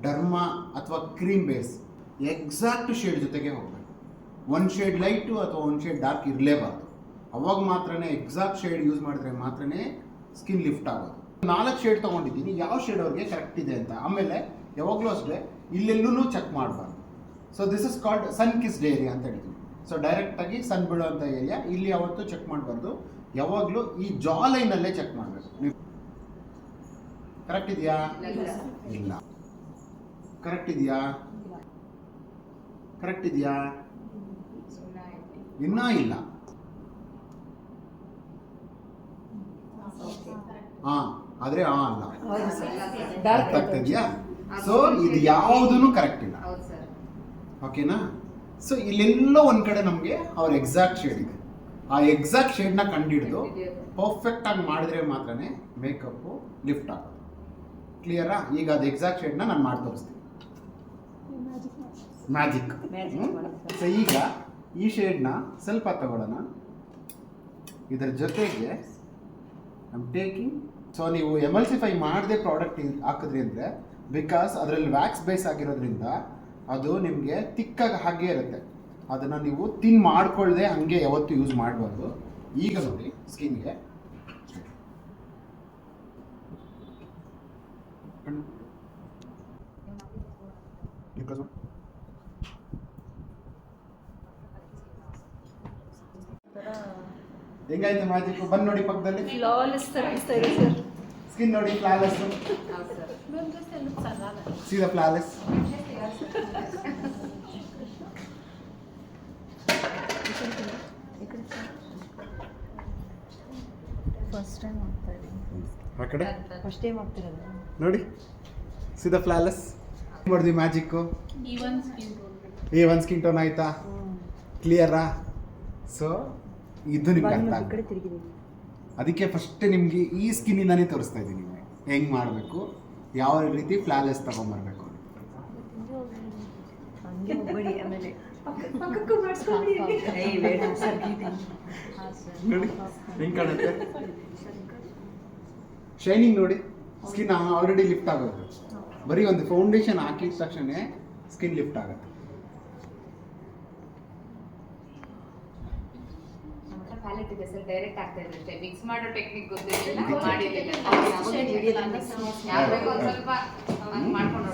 Derma ಅಥವಾ cream base exact shade ಜೊತೆಗೆ ಹೋಗಬೇಕು. ಒಂದು ಶೇಡ್ ಲೈಟು ಅಥವಾ ಒಂದು ಶೇಡ್ ಡಾರ್ಕ್ ಇರಲೇಬಾರ್ದು. ಅವಾಗ ಮಾತ್ರನೇ ಎಕ್ಸಾಕ್ಟ್ ಶೇಡ್ ಯೂಸ್ ಮಾಡಿದ್ರೆ ಮಾತ್ರನೇ ಸ್ಕಿನ್ ಲಿಫ್ಟ್ ಆಗೋದು. 4 ಶೇಡ್ ತೊಗೊಂಡಿದ್ದೀನಿ, ಯಾವ ಶೇಡ್ ಅವ್ರಿಗೆ ಕರೆಕ್ಟ್ ಇದೆ ಅಂತ. ಆಮೇಲೆ ಯಾವಾಗಲೂ ಅಷ್ಟೇ ಇಲ್ಲೆಲ್ಲೂ ಚೆಕ್ ಮಾಡಬಾರ್ದು. So this is called sun kissed area ಅಂತ ಹೇಳ್ತೀವಿ. ಸೊ ಡೈರೆಕ್ಟಾಗಿ ಸನ್ ಬೀಳೋಂಥ ಏರಿಯಾ ಇಲ್ಲಿ ಯಾವತ್ತೂ ಚೆಕ್ ಮಾಡಬಾರ್ದು. ಯಾವಾಗಲೂ ಈ ಜಾ ಲೈನಲ್ಲೇ ಚೆಕ್ ಮಾಡಬೇಕು. ನೀವು ಕರೆಕ್ಟ್ ಇದೆಯಾ? ಇಲ್ಲ. ಕರೆಕ್ಟ್ ಇದೆಯಾ? ಕರೆಕ್ಟ್ ಇದೆಯಾ? ಇನ್ನೂ ಇಲ್ಲ. ಆದ್ರೆ ಅಲ್ಲ. ಅರ್ಥ ಆಗ್ತಿದ್ಯಾ? ಸೊ ಇದು ಯಾವುದೂ ಕರೆಕ್ಟ್ ಇಲ್ಲ. ಓಕೆನಾ? ಸೊ ಇಲ್ಲೆಲ್ಲೋ ಒಂದ್ ಕಡೆ ನಮಗೆ ಅವ್ರ ಎಕ್ಸಾಕ್ಟ್ ಶೇಡ್ ಇದೆ. ಆ ಎಕ್ಸಾಕ್ಟ್ ಶೇಡ್ನ ಕಂಡುಹಿಡಿದು ಪರ್ಫೆಕ್ಟ್ ಆಗಿ ಮಾಡಿದ್ರೆ ಮಾತ್ರನೇ ಮೇಕಪ್ ಲಿಫ್ಟ್ ಆಗೋದು. ಕ್ಲಿಯರಾ? ಈಗ ಅದು ಎಕ್ಸಾಕ್ಟ್ ಶೇಡ್ನ ನಾನು ಮಾಡಿ ತೋರಿಸ್ತೀನಿ. ಮ್ಯಾಜಿಕ್. ಸೊ ಈಗ ಈ ಶೇಡ್ನ ಸ್ವಲ್ಪ ತಗೊಳ್ಳೋಣ. ಇದರ ಜೊತೆಗೆ ಐಮ್ ಟೇಕಿಂಗ್. ಸೊ ನೀವು ಎಮಲ್ಸಿಫೈ ಮಾಡದೆ ಪ್ರಾಡಕ್ಟ್ ಹಾಕಿದ್ರಿ ಅಂದರೆ, ಬಿಕಾಸ್ ಅದರಲ್ಲಿ ವ್ಯಾಕ್ಸ್ ಬೇಸ್ ಆಗಿರೋದ್ರಿಂದ ಅದು ನಿಮಗೆ ತಿಕ್ಕಾಗಿ ಹಾಗೆ ಇರುತ್ತೆ. ಅದನ್ನು ನೀವು ಮಾಡ್ಕೊಳ್ಳದೆ ಹಾಗೆ ಯಾವತ್ತೂ ಯೂಸ್ ಮಾಡಬಾರ್ದು. ಈಗ ನೋಡಿ ಸ್ಕಿನ್ಗೆ ಹೆಂಗಾಯ್ತು ಮ್ಯಾಜಿಕ್? ಬಂದು ನೋಡಿ ಪಕ್ಕದಲ್ಲಿ. ಫ್ಲಾಲೆಸ್ ಕಾಣಿಸ್ತಾ ಇದೆ ಸರ್. ಸ್ಕಿನ್ ನೋಡಿ, flawless. See the flawless. First time ಆಗ್ತಾ ಇದೆ. ಆ ಕಡೆ ಫಸ್ಟ್ ಟೈಮ್ ಆಗ್ತಿರೋದು ನೋಡಿ. See the flawless. ಮಾಡಿದ್ವಿ ಮ್ಯಾಜಿಕ್ಕು. ಈ ಒಂದು ಸ್ಕಿನ್ ಟೋನ್ ಆಯ್ತಾ? ಕ್ಲಿಯರಾ? ಸೊ ಇದು ನಿಮ್ಗೆ ಅರ್ಥ ಆಗುತ್ತೆ. ಅದಕ್ಕೆ ಫಸ್ಟ್ ನಿಮಗೆ ಈ ಸ್ಕಿನ್ನಿಂದಾನೇ ತೋರಿಸ್ತಾ ಇದ್ದೀನಿ ಹೆಂಗೆ ಮಾಡಬೇಕು, ಯಾವ ರೀತಿ ಫ್ಲಾಲೆಸ್ ತಗೊಂಬರ್ಬೇಕು. ನೋಡಿ ಹೆಂಗೆ ಕಾಣುತ್ತೆ, ಶೈನಿಂಗ್ ನೋಡಿ. ಸ್ಕಿನ್ ಆಲ್ರೆಡಿ ಲಿಫ್ಟ್ ಆಗೋದು. ಬರೀ ಒಂದು ಫೌಂಡೇಶನ್ ಹಾಕಿದ ತಕ್ಷಣ ಸ್ಕಿನ್ ಲಿಫ್ಟ್ ಆಗುತ್ತೆ. ಡೈರೆಕ್ಟ್ ಆಗ್ತಾ ಇದೆ, ಮಿಕ್ಸ್ ಮಾಡೋ ಟೆಕ್ನಿಕ್ ಗೊತ್ತಿಲ್ಲ, ಮಾಡಿಲ್ಲ. ಸ್ವಲ್ಪ ಮಾಡ್ಕೊಂಡು